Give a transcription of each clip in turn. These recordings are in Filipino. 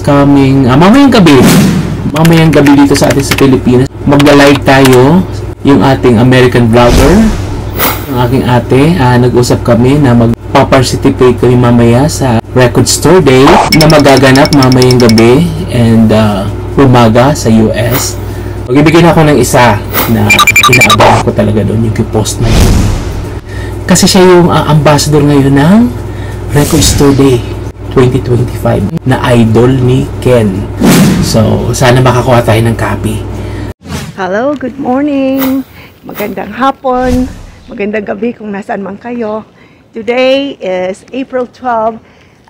mamayang gabi dito sa atin sa Pilipinas. Magla-live tayo, yung ating American vlogger, ang aking ate. Nag-usap kami na magpa-participate kami mamaya sa Record Store Day na magaganap mamayang gabi and umaga sa US. Magbibigyan ako ng isa na inaabangan ko talaga doon, yung post na yun. Kasi siya yung ambassador ngayon ng Record Store Day 2025 na idol ni Ken. So, sana makakuha tayo ng copy. Hello, good morning. Magandang hapon. Magandang gabi kung nasaan man kayo. Today is April 12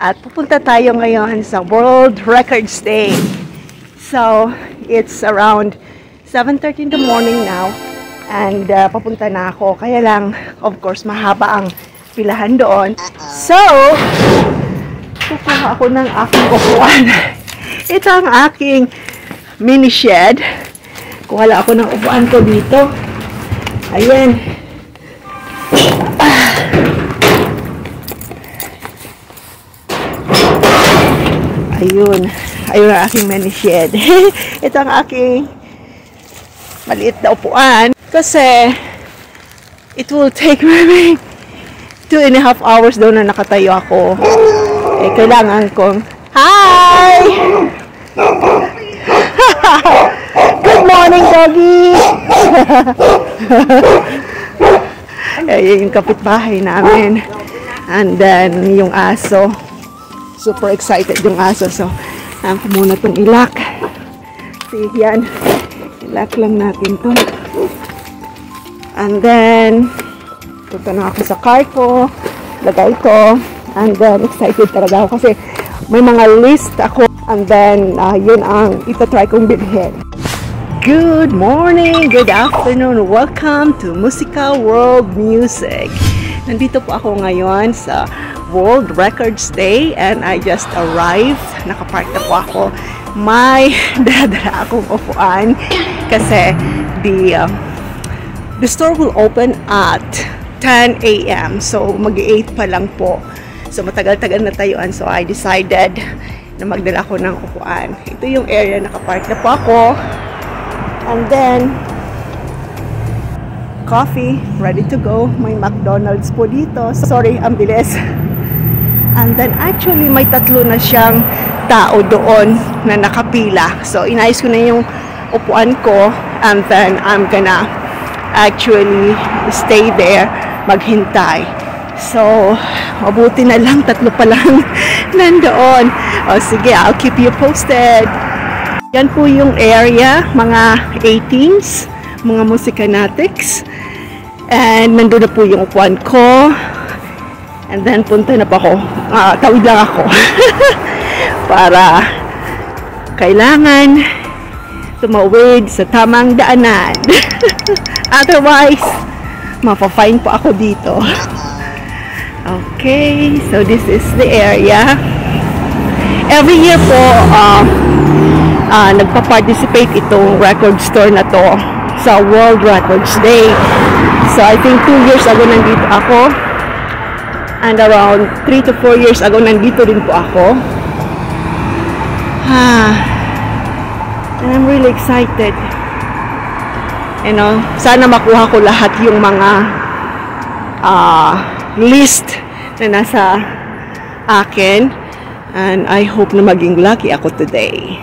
at pupunta tayo ngayon sa World Records Day. So, it's around 7:30 in the morning now and papunta na ako. Kaya lang, of course, mahaba ang pilahan doon. So, kukuha ako ng aking upuan. Ito ang aking mini shed. Kuha lang ako ng upuan ko dito. Ayan. Ayun. Ayun ang aking mini shed. Ito ang aking maliit na upuan. Kasi, it will take maybe 2.5 hours daw na nakatayo ako. Eh, kailangan kong... Hi! Good morning, doggy! Ayan yung kapitbahay namin. And then, yung aso. Super excited yung aso. So, ko muna itong ilak. See, yan. Ilak lang natin to. And then, punta na ako sa car ko. Lagay ko. And then, excited talaga ako kasi may mga list ako. And then, yun ang itatry kong bilhin. Good morning, good afternoon. Welcome to Musica World Music. Nandito po ako ngayon sa World Records Day and I just arrived. Nakapark na po ako. May dala akong upuan kasi the store will open at 10 a.m. So, mag-8 pa lang po. So, matagal-tagal na tayuan. So, I decided na magdala ko ng upuan. Ito yung area, nakapark na po ako. And then, coffee, ready to go. May McDonald's po dito. Sorry, ang bilis. And then, actually, may tatlo na siyang tao doon na nakapila. So, inayos ko na yung upuan ko. And then, I'm gonna actually stay there, maghintay. So, mabuti na lang, tatlo pa lang nandoon. O sige, I'll keep you posted. Yan po yung area, mga 18s, mga musicanatics. And nandun na po yung upuan ko. And then punta na pa ako. Tawid lang ako. Para kailangan tumawid sa tamang daanan. Otherwise, mapafine po ako dito. Okay, so this is the area. Every year po, nagpa-participate itong record store na to sa World Records Day. So I think 2 years ago nandito ako. And around 3 to 4 years ago nandito din po ako. And I'm really excited. You know, sana makuha ko lahat yung mga list na nasa akin. And I hope na maging lucky ako today.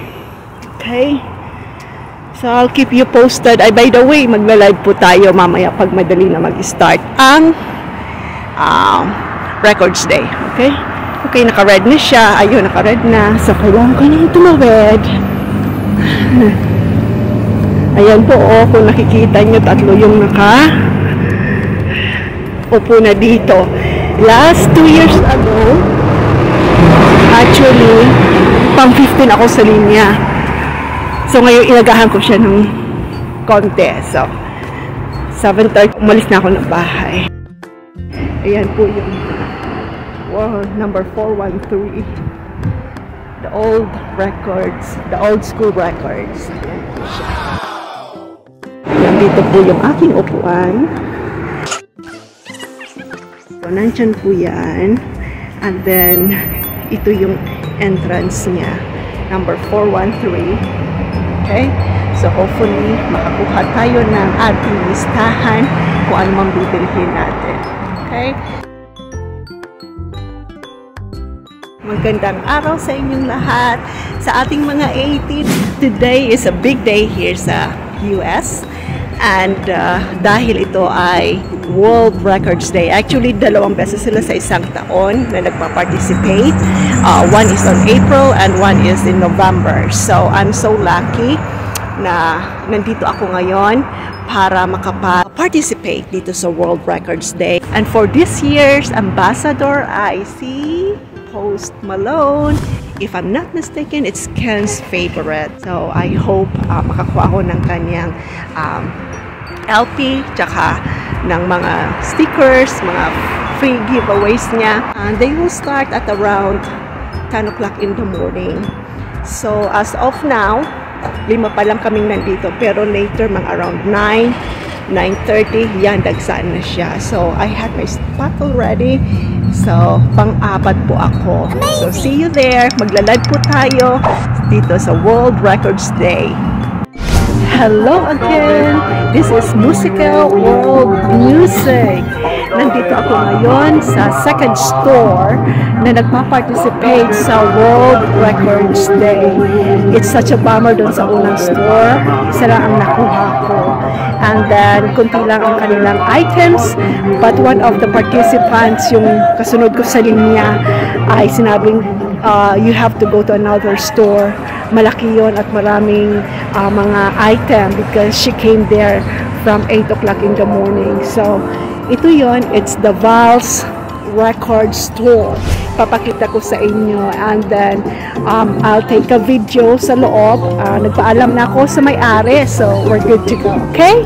Okay? So, I'll keep you posted. By the way, magla-live po tayo mamaya pag madali na mag-start ang Records Day. Okay? Okay, naka-red na siya. Ayun, naka-red na. So, kailangan ko nang tumawid. Ayan po, kung nakikita nyo, tatlo yung upo na dito. Last 2 years ago, actually, pang 15 ako sa linya. So, ngayon, ilagahan ko siya ng konti. So, 7:30, umalis na ako ng bahay. Ayan po yung number 413. The old records, the old school records. Ayan po siya. Nandito po yung aking upuan. So, nandyan po yan. And then, ito yung entrance niya. number 413. Okay? So hopefully, makakuha tayo ng ating listahan kung ano mang bibilhin natin. Okay? Magandang araw sa inyong lahat, sa ating mga 18. Today is a big day here sa US. And dahil ito ay World Records Day, actually dalawang beses sila sa isang taon na nagpa-participate. One is on April and one is in November. So I'm so lucky na nandito ako ngayon para makapa-participate dito sa World Records Day. And for this year's ambassador, I see Post Malone. If I'm not mistaken, it's Ken's favorite. So I hope makakuha ako ng kanyang LP, tsaka ng mga stickers, mga free giveaways niya. And they will start at around 10 o'clock in the morning. So as of now, 5 pa lang kaming nandito, pero later mga around 9:30, yan, dagsaan na siya. So I had my spot already. So, pang-apat po ako. So, see you there. Maglalad po tayo dito sa World Records Day. Hello again! This is Musical World Music. Nandito ako ngayon sa second store na nagpa-participate sa World Records Day. It's such a bummer doon sa unang store. Isa lang ang nakuha ko. And then, kunti lang ang kanilang items. But one of the participants, yung kasunod ko sa linya, ay sinabing, you have to go to another store. Malaki yon at maraming mga item because she came there from 8 o'clock in the morning. So, ito yon, it's the Vals Record Store. Papakita ko sa inyo and then I'll take a video sa loob. Nagpaalam na ako sa may-ari, so we're good to go. Okay?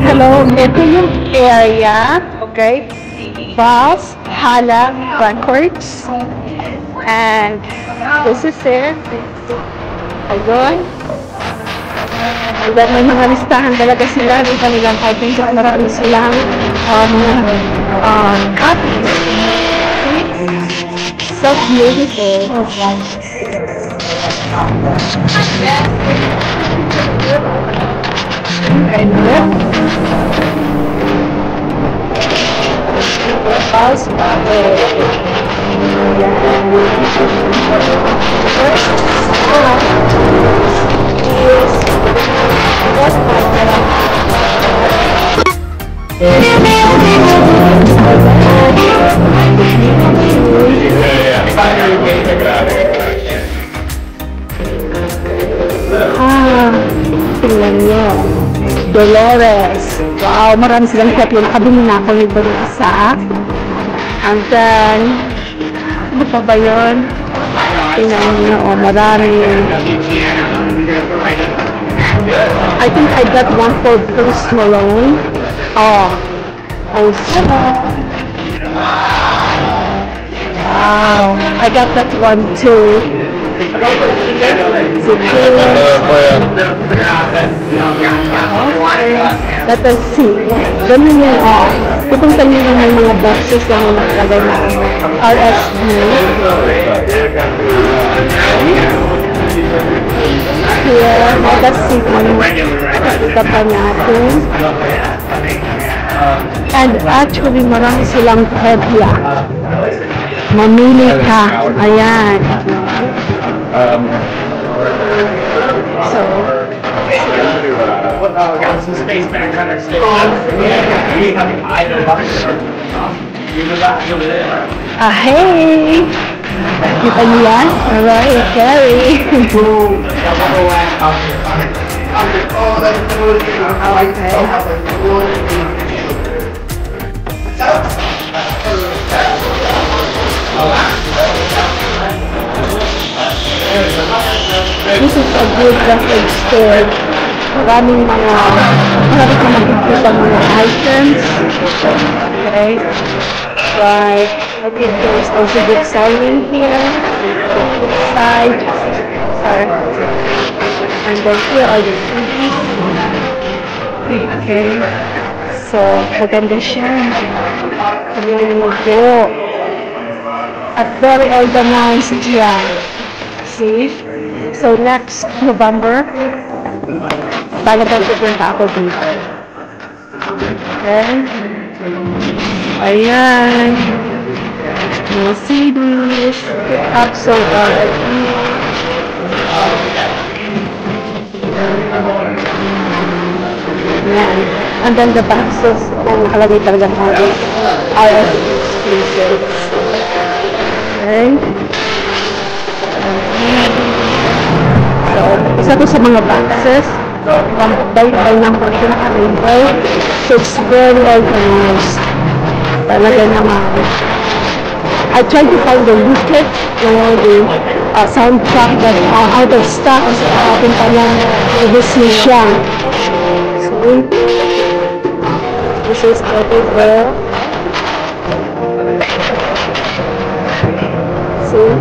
Hello, ito yung area. Okay? Vals Hala Records. And this is it. Ayun. And then may mga listahan talaga sila ng kanilang items at marami silang copies. So beautiful. And look. Tingnan nyo. Dolores. Wow, marami silang copy. Nakabili na ako nito isa. And then, ano pa ba yun? Tingnan nyo, marami. I think I got one for Post Malone. Oh, also. Wow, I got that one too. Let us see. Ganun yun, oh. Pupunta nyo yung may mga boxes yung nakalagay na RSP. Here, let us see kung ito pa natin. And actually, marami silang pedla. Mamili ka. Ayan. So, hey! Kita niyo yan? Alright, Carrie. This is a good record store. Marami kang makikita mga items. Okay. Right. I think there's also good selling here. Side. Sorry. And then here are the CDs. Okay. So, maganda siya. Ayan mo po. At very organized siya. See? So next November, talagang pupunta ako dito. Okay? Ayan. Mercedes. Absolutely. Ayan. And then the boxes, nakalagay talaga natin. RS exclusives. Okay? So, isa to sa mga boxes. By number ko naka-label. So, it's very organized. Talaga naman. I tried to find the leaflet or the soundtrack that out of stock. Kasi akin pa lang i-business siya. So, this is everywhere. See?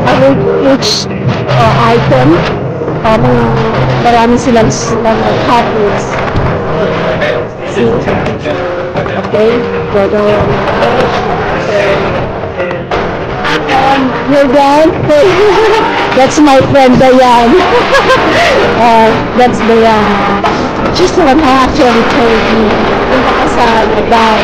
I will each item. Marami silang copies. See? Okay? You're done? That's my friend Diane. That's Diane. She's the one who actually told me. Yung pakasal about.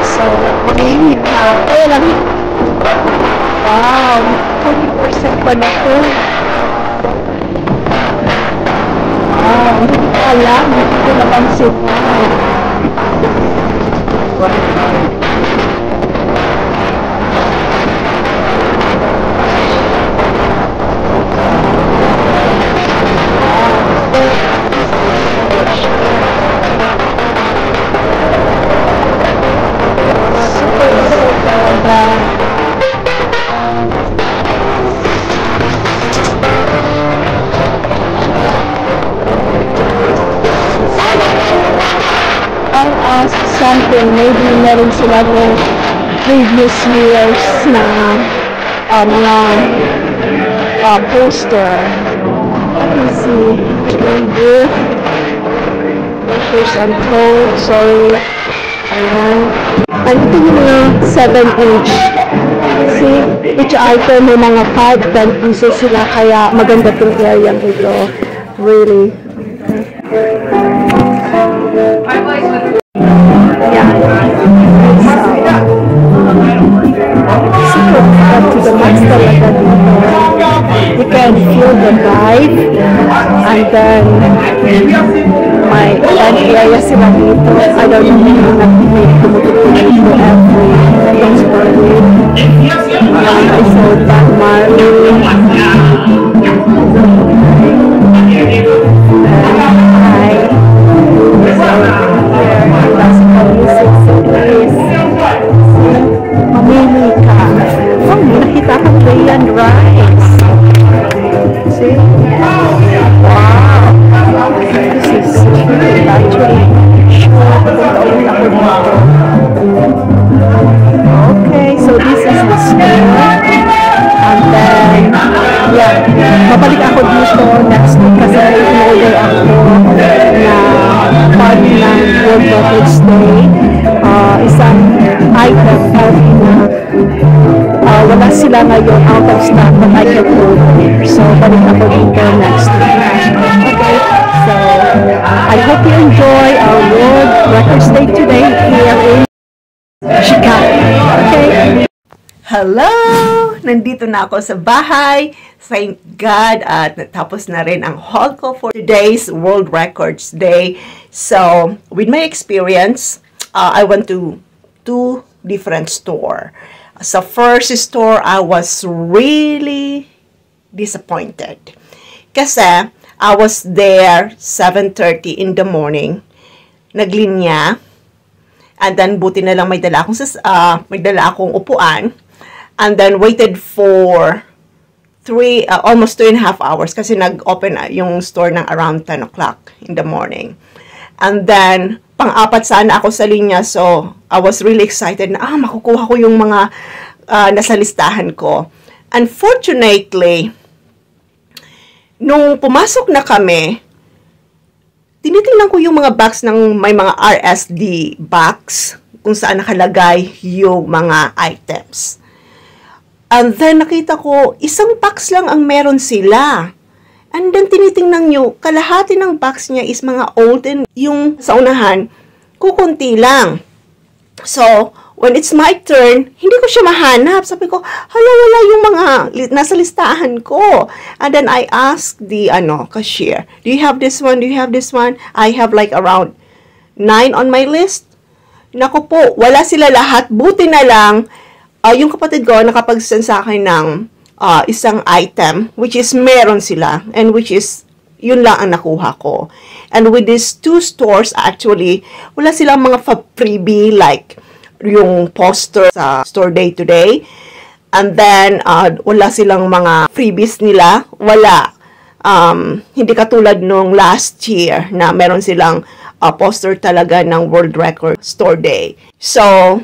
So, wow, 40% pa na po. Wow, hindi ko alam. Hindi ko napansin. Something, maybe meron sila ng previous years na mga poster. Let's see. Here. Pictures and code. Sorry. Ayan. And ito yung mga 7-inch. See? Each item may mga 5-10 pieces sila. Kaya maganda itong area ito. Really. You can feel the vibe, and then my event area sila dito. I don't know na may tumututuloy to every birthday. I saw that Marley. Classical music, so please mamili ka. Oh, nakita ko Rayan Rice. See? Wow! This is cute actually. Okay, so this is the store. And then, yeah, mabalik ako dito next week kasi in-order ako na part ng World Records Day. Isang item na wala sila ngayon out of stock but I can order. So, balik ako dito next week. Okay, so I hope you enjoy our World Records Day today here in Chicago. Okay. Hello! Nandito na ako sa bahay. Thank God at natapos na rin ang haul ko for today's World Records Day. So, with my experience, I went to 2 different stores. Sa first store, I was really disappointed. Kasi, I was there 7:30 in the morning. Naglinya. And then, buti na lang may dala akong upuan. And then, waited for almost 2.5 hours kasi nag-open yung store ng around 10 o'clock in the morning. And then, pang-apat sana ako sa linya. So, I was really excited na, makukuha ko yung mga nasa listahan ko. Unfortunately, nung pumasok na kami, tinitingnan ko yung mga box ng may mga RSD box kung saan nakalagay yung mga items. And then nakita ko, isang box lang ang meron sila. And then tinitingnan nyo, kalahati ng box niya is mga old and yung sa unahan, kukunti lang. So, when it's my turn, hindi ko siya mahanap. Sabi ko, hala, wala yung mga nasa listahan ko. And then I asked the cashier, do you have this one? Do you have this one? I have like around 9 on my list. Naku po, wala sila lahat. Buti na lang, yung kapatid ko nakapag-send sa akin ng isang item, which is meron sila, and which is yun lang ang nakuha ko. And with these 2 stores, actually, wala silang mga freebie like yung poster sa store day to day. And then, wala silang mga freebies nila. Wala. Hindi katulad nung last year na meron silang poster talaga ng World Record Store Day. So,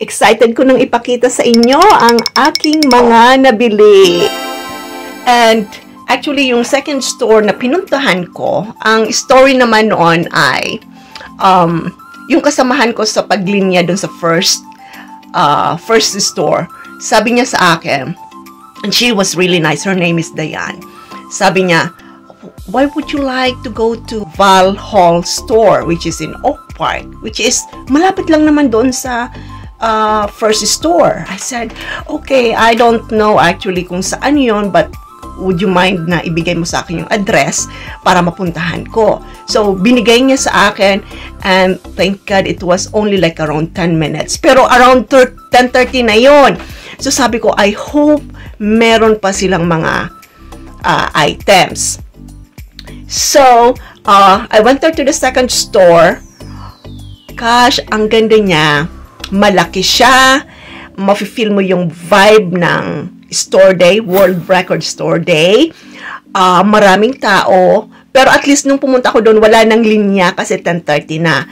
excited ko nang ipakita sa inyo ang aking mga nabili. And actually, yung second store na pinuntahan ko, ang story naman noon ay yung kasamahan ko sa paglinya dun sa first store. Sabi niya sa akin, and she was really nice, her name is Diane. Sabi niya, why would you like to go to Val Hall store, which is in Oak Park, which is malapit lang naman doon sa first store. I said, okay, I don't know actually kung saan yun, but would you mind na ibigay mo sa akin yung address para mapuntahan ko? So, binigay niya sa akin, and thank God it was only like around 10 minutes. Pero around 10:30 na yon. So, sabi ko, I hope meron pa silang mga items. So, I went there to the second store. Gosh, ang ganda niya. Malaki siya. Mafe-feel mo yung vibe ng Store Day, World Record Store Day. Maraming tao. Pero at least nung pumunta ko doon, wala nang linya kasi 10:30 na.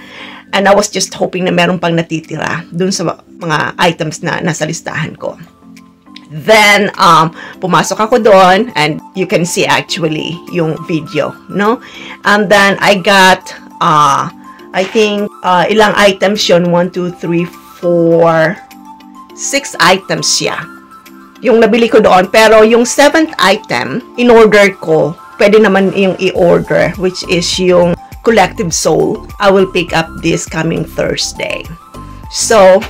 And I was just hoping na meron pang natitira doon sa mga items na nasa listahan ko. Then, pumasok ako doon and you can see actually yung video, no? And then, I got, I think, ilang items yun? 1, 2, 3, 4, 6 items siya. Yung nabili ko doon. Pero yung 7th item, in-order ko, pwede naman yung i-order, which is yung Collective Soul. I will pick up this coming Thursday. So,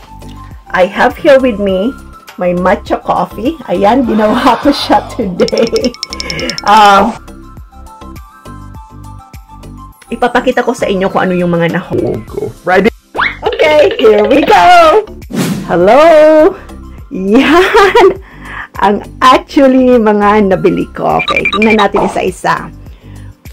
I have here with me my matcha coffee. Ayan, ginawa ko siya today. Ipapakita ko sa inyo kung ano yung mga nahulog ko. Ready? Okay, here we go! Hello! Yan! Ang actually mga nabili ko. Okay, tingnan natin isa-isa.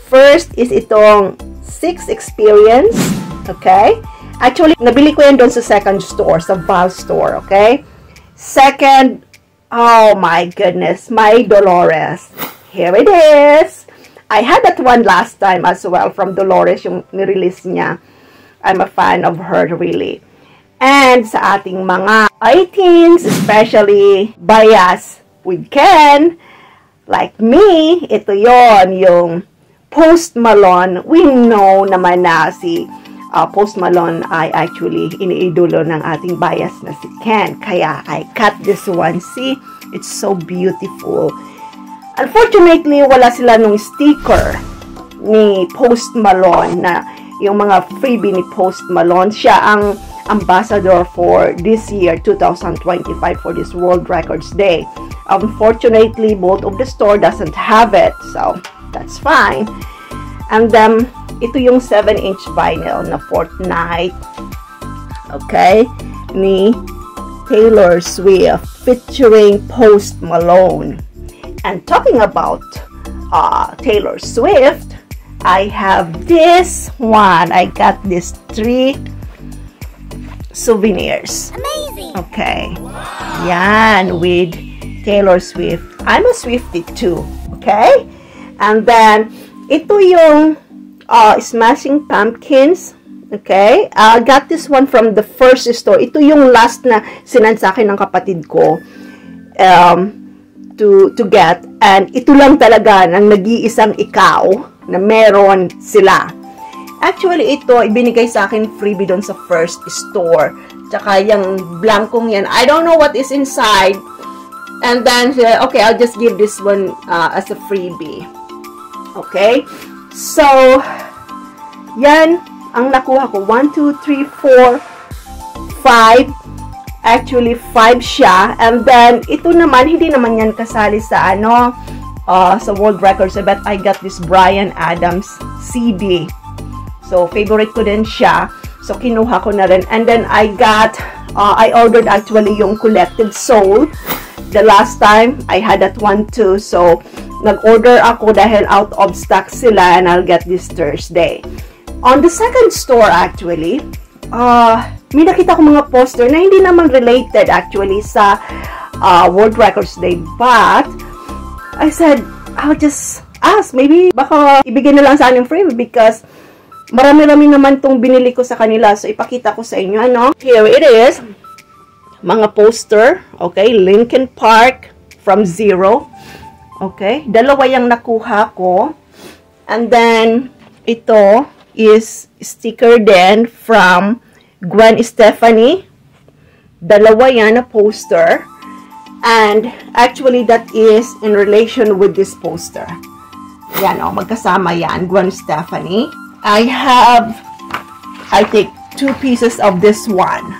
First is itong 6 Experience. Okay? Actually, nabili ko yan doon sa second store, sa Val store. Okay? Second, oh my goodness, my Dolores. Here it is. I had that one last time as well from Dolores, yung nirelease niya. I'm a fan of her, really. And sa ating mga items, especially bias with Ken, like me, ito yon yung Post Malone. We know naman na si Post Malone ay actually iniidolo ng ating bias na si Ken. Kaya I cut this one. See, it's so beautiful. Unfortunately, wala sila nung sticker ni Post Malone na yung mga freebie ni Post Malone. Siya ang ambassador for this year, 2025, for this World Records Day. Unfortunately, both of the store doesn't have it. So, that's fine. And then, ito yung 7-inch vinyl na Fortnite. Okay? Ni Taylor Swift featuring Post Malone. And talking about Taylor Swift, I have this one. I got these 3 souvenirs. Amazing! Okay. Yan, with Taylor Swift. I'm a Swiftie too. Okay? And then, ito yung Smashing Pumpkins. Okay? I got this one from the first store. Ito yung last na sinend sa akin ng kapatid ko to get. And ito lang talaga ng nag-iisang ikaw na meron sila. Actually, ito, ibinigay sa akin freebie doon sa first store. Tsaka yung blankong yan. I don't know what is inside. And then, okay, I'll just give this one as a freebie. Okay? So, yan ang nakuha ko. 1, 2, 3, 4, 5. Actually, 5 siya. And then, ito naman, hindi naman yan kasali sa sa world records. But I got this Bryan Adams CD. So, favorite ko din siya. So, kinuha ko na rin. And then, I ordered actually yung Collective Soul. The last time, I had that one too. So, nag-order ako dahil out of stock sila and I'll get this Thursday. On the second store actually, may nakita ko mga poster na hindi naman related actually sa World Records Day. But, I said, I'll just ask. Maybe, baka ibigay na lang sa akin free because marami-rami naman tong binili ko sa kanila. So, ipakita ko sa inyo, Here it is. Mga poster. Okay, Linkin Park from Zero. Okay, dalawa yung nakuha ko. And then, ito is sticker din from Gwen Stefani. Dalawa yan na poster. And actually, that is in relation with this poster. Yan, magkasama yan. Gwen Stefani. I think 2 pieces of this one.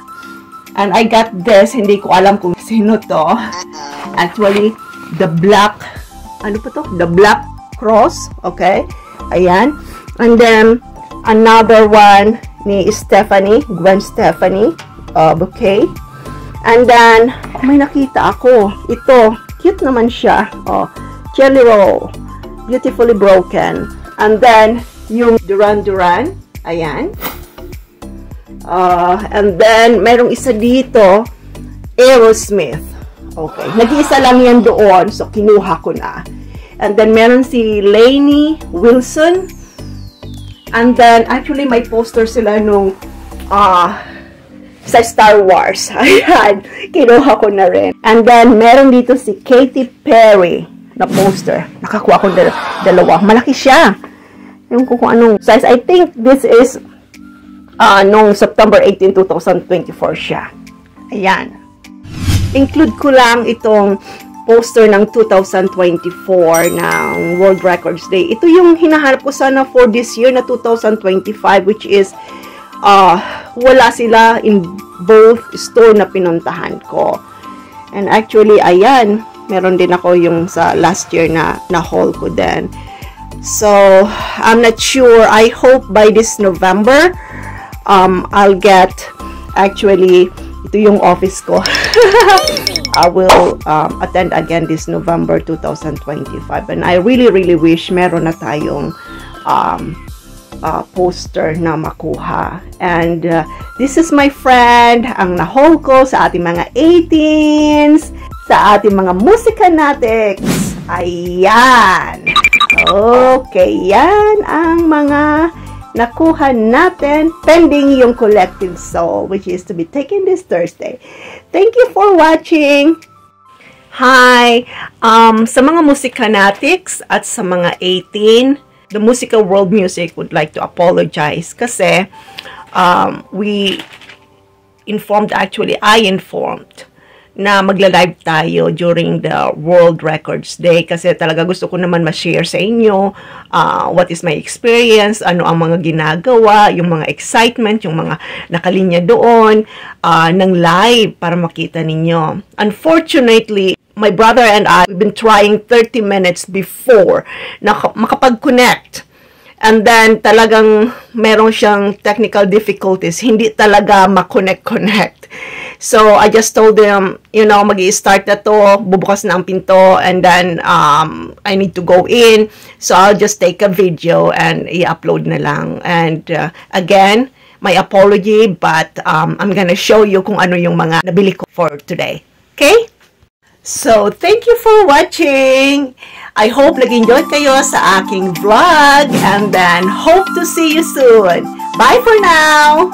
And I got this. Hindi ko alam kung sino to. Actually, the black, The black cross. Okay. Ayan. And then, another one ni Stephanie. Gwen Stefani. Bouquet. And then, may nakita ako. Ito. Cute naman siya. Jelly Roll. Beautifully Broken. And then, yung Duran Duran. Ayan. And then, merong isa dito. Aerosmith. Okay. Nag-iisa lang yan doon. So, kinuha ko na. And then, meron si Lainey Wilson. And then, actually, may poster sila nung sa Star Wars. Ayan. Kinuha ko na rin. And then, meron dito si Katy Perry na poster. Nakakuha ko dalawa. Malaki siya. Yung kung anong size. I think this is nung September 18, 2024 siya. Ayan. Include ko lang itong poster ng 2024 ng World Records Day. Ito yung hinahanap ko sana for this year na 2025, which is wala sila in both store na pinuntahan ko. And actually, ayan, meron din ako yung sa last year na haul ko din. So, I'm not sure. I hope by this November, I'll get, actually, ito yung office ko. I will attend again this November 2025. And I really, really wish meron na tayong poster na makuha. And this is my friend, ang na-haul ko sa ating mga 18s, sa ating mga musikanatics. Ayan. Okay, yan ang mga nakuha natin pending yung Collective Soul, which is to be taken this Thursday. Thank you for watching. Hi! Sa mga musikanatics at sa mga 18, the Musical World Music would like to apologize kasi we informed, actually I informed na magla-live tayo during the World Records Day kasi talaga gusto ko naman ma-share sa inyo what is my experience, ano ang mga ginagawa, yung mga excitement, yung mga nakalinya doon ng live para makita ninyo. Unfortunately, my brother and I, we've been trying 30 minutes before na makapag-connect. And then, talagang meron siyang technical difficulties. Hindi talaga ma-connect. So, I just told them, mag-i-start na to, bubukas na ang pinto, and then, I need to go in. So, I'll just take a video and i-upload na lang. And, again, my apology, but I'm gonna show you kung ano yung mga nabili ko for today. Okay? So, thank you for watching. I hope nag-enjoy kayo sa aking vlog. And then, hope to see you soon. Bye for now!